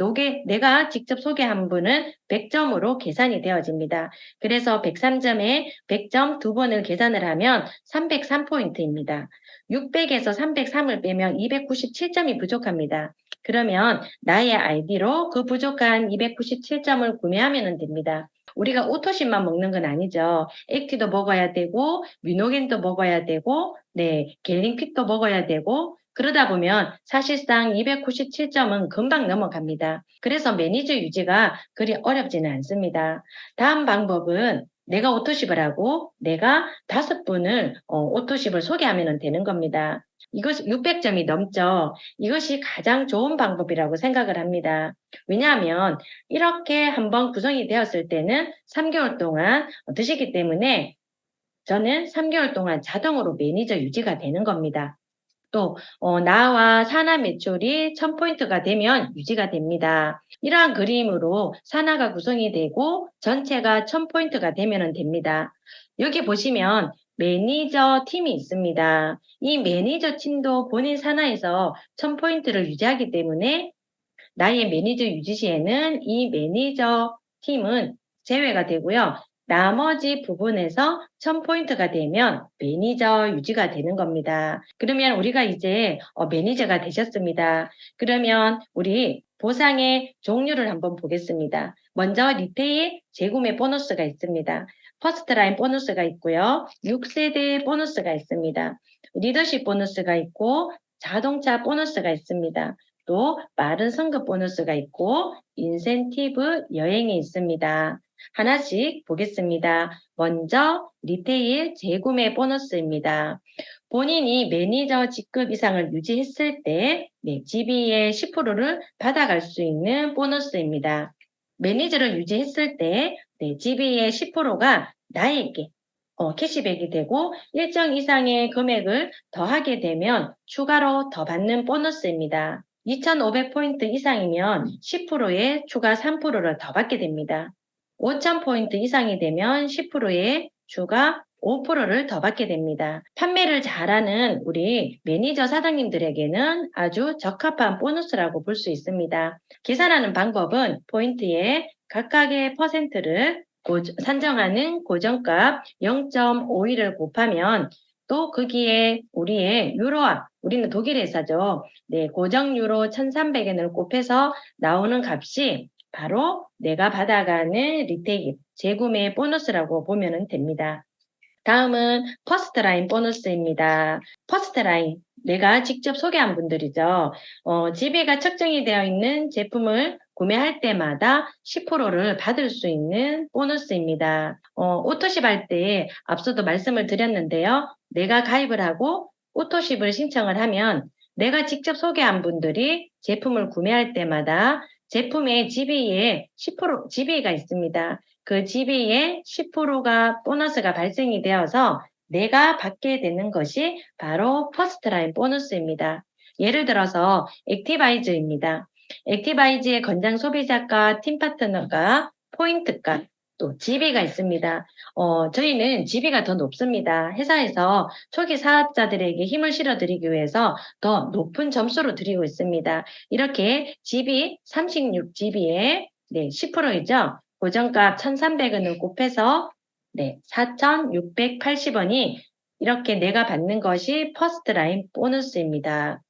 내가 직접 소개한 분은 100점으로 계산이 되어집니다. 그래서 103점에 100점 두 번을 계산을 하면 303포인트입니다. 600에서 303을 빼면 297점이 부족합니다. 그러면 나의 아이디로 그 부족한 297점을 구매하면 됩니다. 우리가 오토십만 먹는 건 아니죠. 액티도 먹어야 되고, 뮤노겐도 먹어야 되고, 네, 갤링핏도 먹어야 되고, 그러다 보면 사실상 297점은 금방 넘어갑니다. 그래서 매니저 유지가 그리 어렵지는 않습니다. 다음 방법은 내가 오토십을 하고 내가 5분을 오토십을 소개하면 되는 겁니다. 이것이 600점이 넘죠. 이것이 가장 좋은 방법이라고 생각을 합니다. 왜냐하면 이렇게 한번 구성이 되었을 때는 3개월 동안 드시기 때문에 저는 3개월 동안 자동으로 매니저 유지가 되는 겁니다. 또 나와 산하 매출이 1000포인트가 되면 유지가 됩니다. 이러한 그림으로 산하가 구성이 되고 전체가 1000포인트가 되면 됩니다. 여기 보시면 매니저 팀이 있습니다. 이 매니저 팀도 본인 산하에서 1000포인트를 유지하기 때문에 나의 매니저 유지 시에는 이 매니저 팀은 제외가 되고요. 나머지 부분에서 1000포인트가 되면 매니저 유지가 되는 겁니다. 그러면 우리가 이제 매니저가 되셨습니다. 그러면 우리 보상의 종류를 한번 보겠습니다. 먼저 리테일 재구매 보너스가 있습니다. 퍼스트라인 보너스가 있고요. 6세대 보너스가 있습니다. 리더십 보너스가 있고 자동차 보너스가 있습니다. 또 빠른 성급 보너스가 있고 인센티브 여행이 있습니다. 하나씩 보겠습니다. 먼저 리테일 재구매 보너스입니다. 본인이 매니저 직급 이상을 유지했을 때 GB의 10%를 받아갈 수 있는 보너스입니다. 매니저를 유지했을 때 GB의 10%가 나에게 캐시백이 되고 일정 이상의 금액을 더하게 되면 추가로 더 받는 보너스입니다. 2,500포인트 이상이면 10%의 추가 3%를 더 받게 됩니다. 5,000포인트 이상이 되면 10%의 추가 5%를 더 받게 됩니다. 판매를 잘하는 우리 매니저 사장님들에게는 아주 적합한 보너스라고 볼 수 있습니다. 계산하는 방법은 포인트에 각각의 퍼센트를 산정하는 고정값 0.51을 곱하면 또 거기에 우리의 유로화, 우리는 독일 회사죠. 네, 고정 유로 1,300엔을 곱해서 나오는 값이 바로 내가 받아가는 리테일 재구매 보너스라고 보면 됩니다. 다음은 퍼스트라인 보너스입니다. 퍼스트라인, 내가 직접 소개한 분들이죠. 지배가 책정이 되어 있는 제품을 구매할 때마다 10%를 받을 수 있는 보너스입니다. 오토십 할 때 앞서도 말씀을 드렸는데요. 내가 가입을 하고 오토십을 신청을 하면 내가 직접 소개한 분들이 제품을 구매할 때마다 제품의 GB에 10% GB가 있습니다. 그 GB에 10%가 보너스가 발생이 되어서 내가 받게 되는 것이 바로 퍼스트라인 보너스입니다. 예를 들어서 액티바이즈입니다. 액티바이즈의 건장 소비자가 팀 파트너가 포인트가 또 GB가 있습니다. 저희는 GB가 더 높습니다. 회사에서 초기 사업자들에게 힘을 실어드리기 위해서 더 높은 점수로 드리고 있습니다. 이렇게 GB 36GB에 10%이죠. 고정값 1,300원을 곱해서 4,680원이 이렇게 내가 받는 것이 퍼스트라인 보너스입니다.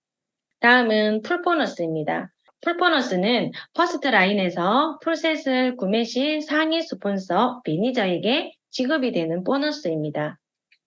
다음은 풀보너스입니다. 풀보너스는 퍼스트라인에서 풀셋을 구매 시 상위 스폰서 매니저에게 지급이 되는 보너스입니다.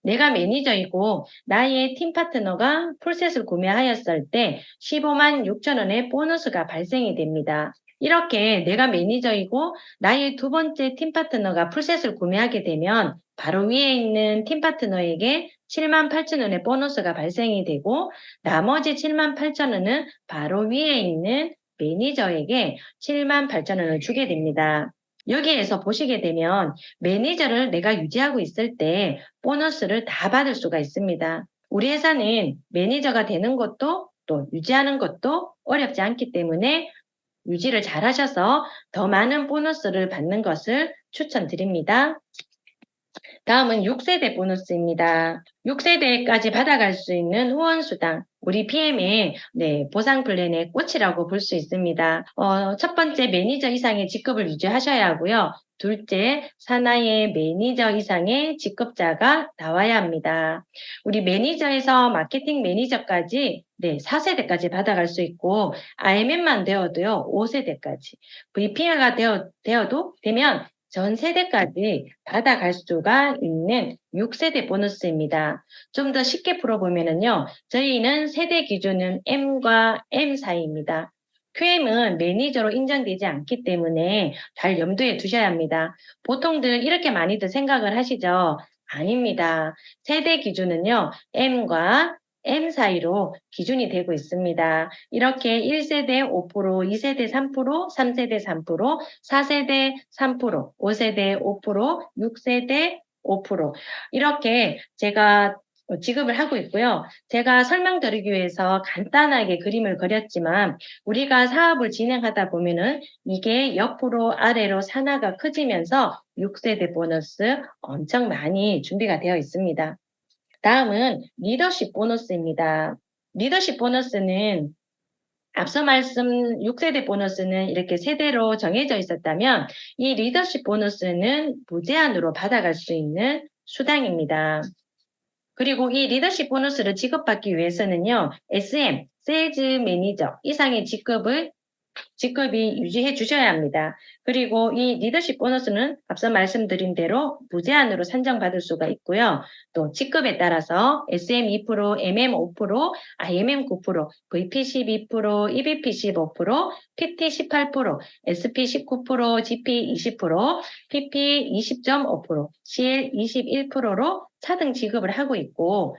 내가 매니저이고 나의 팀 파트너가 풀셋을 구매하였을 때 15만 6천 원의 보너스가 발생이 됩니다. 이렇게 내가 매니저이고 나의 두 번째 팀 파트너가 풀셋을 구매하게 되면 바로 위에 있는 팀 파트너에게 7만 8천 원의 보너스가 발생이 되고 나머지 7만 8천 원은 바로 위에 있는 매니저에게 7만 8천 원을 주게 됩니다. 여기에서 보시게 되면 매니저를 내가 유지하고 있을 때 보너스를 다 받을 수가 있습니다. 우리 회사는 매니저가 되는 것도 또 유지하는 것도 어렵지 않기 때문에 유지를 잘 하셔서 더 많은 보너스를 받는 것을 추천드립니다. 다음은 6세대 보너스입니다. 6세대까지 받아갈 수 있는 후원수당, 우리 PM의 보상 플랜의 꽃이라고 볼 수 있습니다. 첫 번째, 매니저 이상의 직급을 유지하셔야 하고요. 둘째, 사나이의 매니저 이상의 직급자가 나와야 합니다. 우리 매니저에서 마케팅 매니저까지 4세대까지 받아갈 수 있고, IMM만 되어도요, 5세대까지. VP가 되면 전 세대까지 받아갈 수가 있는 6세대 보너스입니다. 좀 더 쉽게 풀어보면요. 저희는 세대 기준은 M과 M 사이입니다. QM은 매니저로 인정되지 않기 때문에 잘 염두에 두셔야 합니다. 보통들 이렇게 많이들 생각을 하시죠? 아닙니다. 세대 기준은요. M과 M 사이로 기준이 되고 있습니다. 이렇게 1세대 5%, 2세대 3%, 3세대 3%, 4세대 3%, 5세대 5%, 6세대 5% 이렇게 제가 지급을 하고 있고요. 제가 설명드리기 위해서 간단하게 그림을 그렸지만 우리가 사업을 진행하다 보면은 이게 옆으로 아래로 산화가 커지면서 6세대 보너스 엄청 많이 준비가 되어 있습니다. 다음은 리더십 보너스입니다. 리더십 보너스는 앞서 말씀 6세대 보너스는 이렇게 세대로 정해져 있었다면 이 리더십 보너스는 무제한으로 받아갈 수 있는 수당입니다. 그리고 이 리더십 보너스를 지급받기 위해서는요, SM, 세일즈 매니저 이상의 직급이 유지해 주셔야 합니다. 그리고 이 리더십 보너스는 앞서 말씀드린 대로 무제한으로 산정받을 수가 있고요. 또 직급에 따라서 SM 2%, MM 5%, IMM 9%, VP 12%, EVP 15%, PT 18%, SP 19%, GP 20%, PP 20.5%, CL 21%로 차등 지급을 하고 있고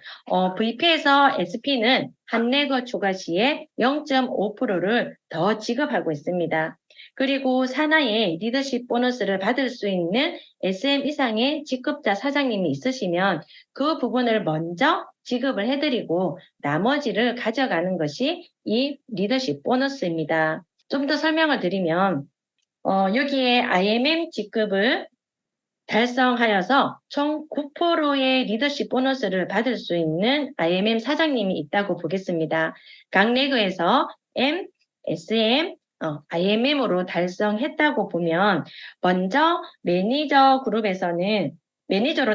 VP에서 SP는 한내거 추가 시에 0.5%를 더 지급하고 있습니다. 그리고 산하의 리더십 보너스를 받을 수 있는 SM 이상의 직급자 사장님이 있으시면 그 부분을 먼저 지급을 해드리고 나머지를 가져가는 것이 이 리더십 보너스입니다. 좀 더 설명을 드리면 여기에 IMM 직급을 달성하여서 총 9%의 리더십 보너스를 받을 수 있는 IMM 사장님이 있다고 보겠습니다. 각 레그에서 M, SM, IMM으로 달성했다고 보면 먼저 매니저로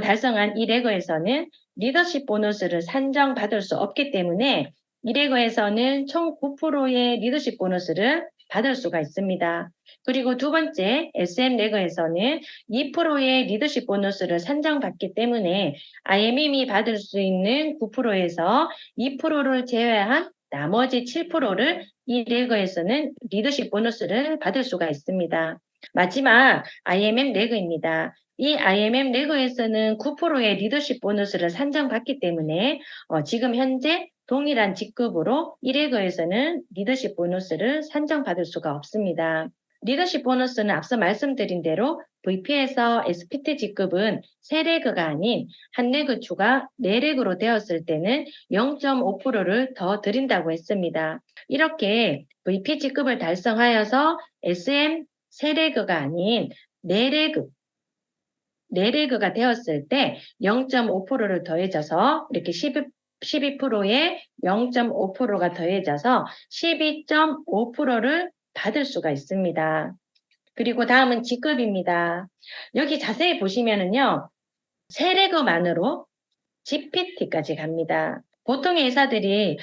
달성한 이 레그에서는 리더십 보너스를 산정받을 수 없기 때문에 이 레그에서는 총 9%의 리더십 보너스를 받을 수가 있습니다. 그리고 두 번째 SM 레그에서는 2%의 리더십 보너스를 산정받기 때문에 IMM이 받을 수 있는 9%에서 2%를 제외한 나머지 7%를 이 레그에서는 리더십 보너스를 받을 수가 있습니다. 마지막 IMM 레그입니다. 이 IMM 레그에서는 9%의 리더십 보너스를 산정받기 때문에 지금 현재 동일한 직급으로 1레그에서는 리더십 보너스를 산정받을 수가 없습니다. 리더십 보너스는 앞서 말씀드린 대로 VP에서 SPT 직급은 3레그가 아닌 1레그 추가 4레그로 되었을 때는 0.5%를 더 드린다고 했습니다. 이렇게 VP 직급을 달성하여서 SM 3레그가 아닌 4레그가 되었을 때 0.5%를 더해져서 이렇게 12%에 0.5%가 더해져서 12.5%를 받을 수가 있습니다. 그리고 다음은 직급입니다. 여기 자세히 보시면은요, 세레그만으로 GPT까지 갑니다. 보통의 회사들이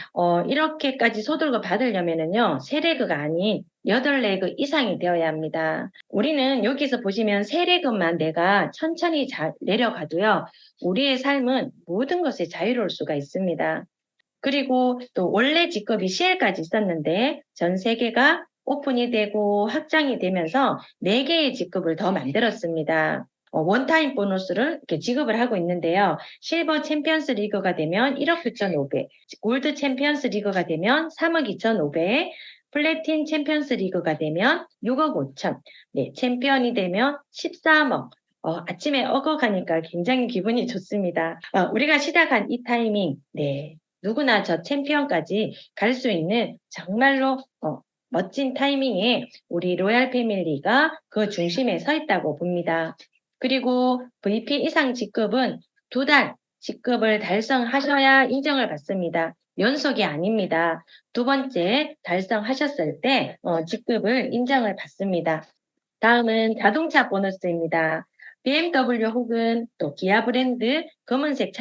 이렇게까지 소득을 받으려면은요, 3레그가 아닌 8레그 이상이 되어야 합니다. 우리는 여기서 보시면 3레그만 내가 천천히 내려가도요, 우리의 삶은 모든 것에 자유로울 수가 있습니다. 그리고 또 원래 직급이 CL까지 있었는데 전 세계가 오픈이 되고 확장이 되면서 4개의 직급을 더 만들었습니다. 원타임 보너스를 이렇게 지급을 하고 있는데요. 실버 챔피언스 리그가 되면 1억 9,500, 골드 챔피언스 리그가 되면 3억 2,500, 플래틴 챔피언스 리그가 되면 6억 5천, 챔피언이 되면 13억. 아침에 가니까 굉장히 기분이 좋습니다. 우리가 시작한 이 타이밍, 누구나 저 챔피언까지 갈 수 있는 정말로 멋진 타이밍에 우리 로얄 패밀리가 그 중심에 서 있다고 봅니다. 그리고 VP 이상 직급은 2달 직급을 달성하셔야 인정을 받습니다. 연속이 아닙니다. 2번째 달성하셨을 때 직급을 인정을 받습니다. 다음은 자동차 보너스입니다. BMW 혹은 또 기아 브랜드 검은색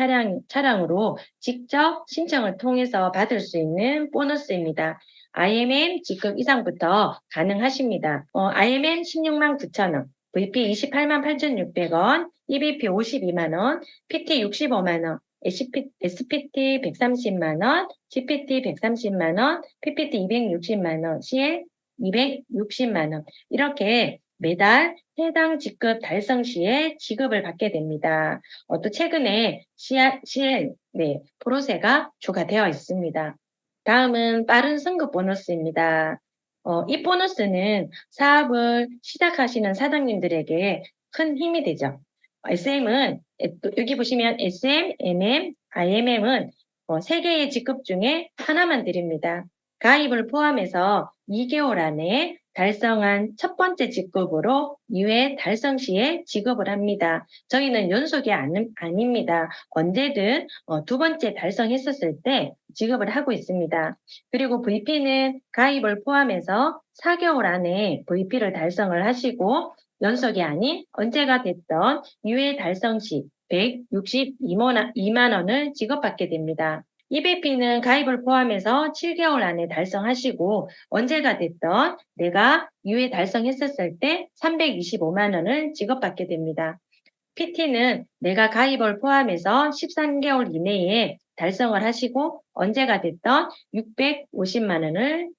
차량으로 직접 신청을 통해서 받을 수 있는 보너스입니다. IMM 직급 이상부터 가능하십니다. IMM 16만 9천 원, VP 28만 8,600원, EBP 52만 원, PT 65만 원, SPT 130만 원, GPT 130만 원, PPT 260만 원, CL 260만 원. 이렇게 매달 해당 직급 달성 시에 지급을 받게 됩니다. 또 최근에 CL, 프로세가 추가되어 있습니다. 다음은 빠른 승급 보너스입니다. 이 보너스는 사업을 시작하시는 사장님들에게 큰 힘이 되죠. SM은 여기 보시면 SM, MM, IMM은 3개의 직급 중에 하나만 드립니다. 가입을 포함해서 2개월 안에 달성한 첫 번째 직급으로 2회 달성 시에 지급을 합니다. 저희는 연속이 아닙니다. 언제든 2번째 달성했었을 때 지급을 하고 있습니다. 그리고 VP는 가입을 포함해서 4개월 안에 VP를 달성을 하시고 연속이 아닌 언제가 됐던 2회 달성 시 162만 원을 지급받게 됩니다. EBP는 가입을 포함해서 7개월 안에 달성하시고 언제가 됐던 내가 2회 달성했었을 때 325만 원을 지급받게 됩니다. PT는 내가 가입을 포함해서 13개월 이내에 달성을 하시고 언제가 됐던 650만 원을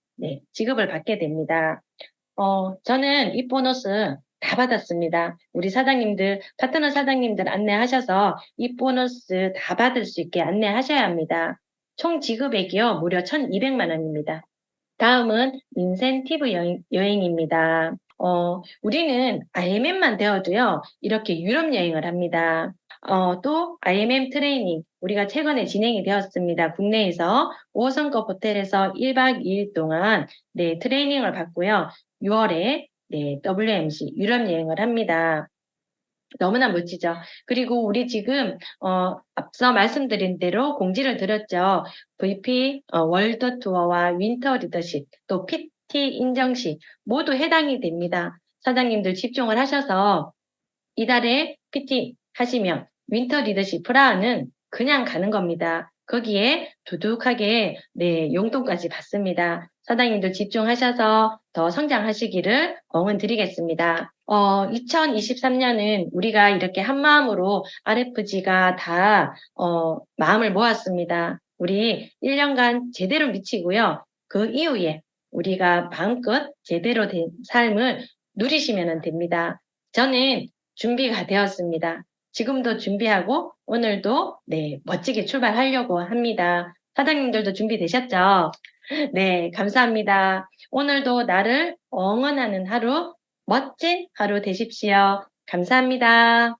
지급을 받게 됩니다. 저는 이 보너스 다 받았습니다. 우리 사장님들, 파트너 사장님들 안내하셔서 이 보너스 다 받을 수 있게 안내하셔야 합니다. 총 지급액이요, 무려 1,200만 원입니다. 다음은 인센티브 여행입니다. 우리는 IMM만 되어도요, 이렇게 유럽 여행을 합니다. 또 IMM 트레이닝, 우리가 최근에 진행이 되었습니다. 국내에서 5성급 호텔에서 1박 2일 동안 트레이닝을 받고요. 6월에 WMC 유럽 여행을 합니다. 너무나 멋지죠. 그리고 우리 지금 앞서 말씀드린 대로 공지를 드렸죠. VP 월드 투어와 윈터 리더십 또 PT 인정식 모두 해당이 됩니다. 사장님들 집중을 하셔서 이달에 PT 하시면 윈터 리더십 프라하는 그냥 가는 겁니다. 거기에 두둑하게 용돈까지 받습니다. 사장님들 집중하셔서 더 성장하시기를 응원드리겠습니다. 2023년은 우리가 이렇게 한마음으로 RFG가 다 마음을 모았습니다. 우리 1년간 제대로 미치고요. 그 이후에 우리가 마음껏 제대로 된 삶을 누리시면 됩니다. 저는 준비가 되었습니다. 지금도 준비하고 오늘도 멋지게 출발하려고 합니다. 사장님들도 준비되셨죠? 네, 감사합니다. 오늘도 나를 응원하는 하루, 멋진 하루 되십시오. 감사합니다.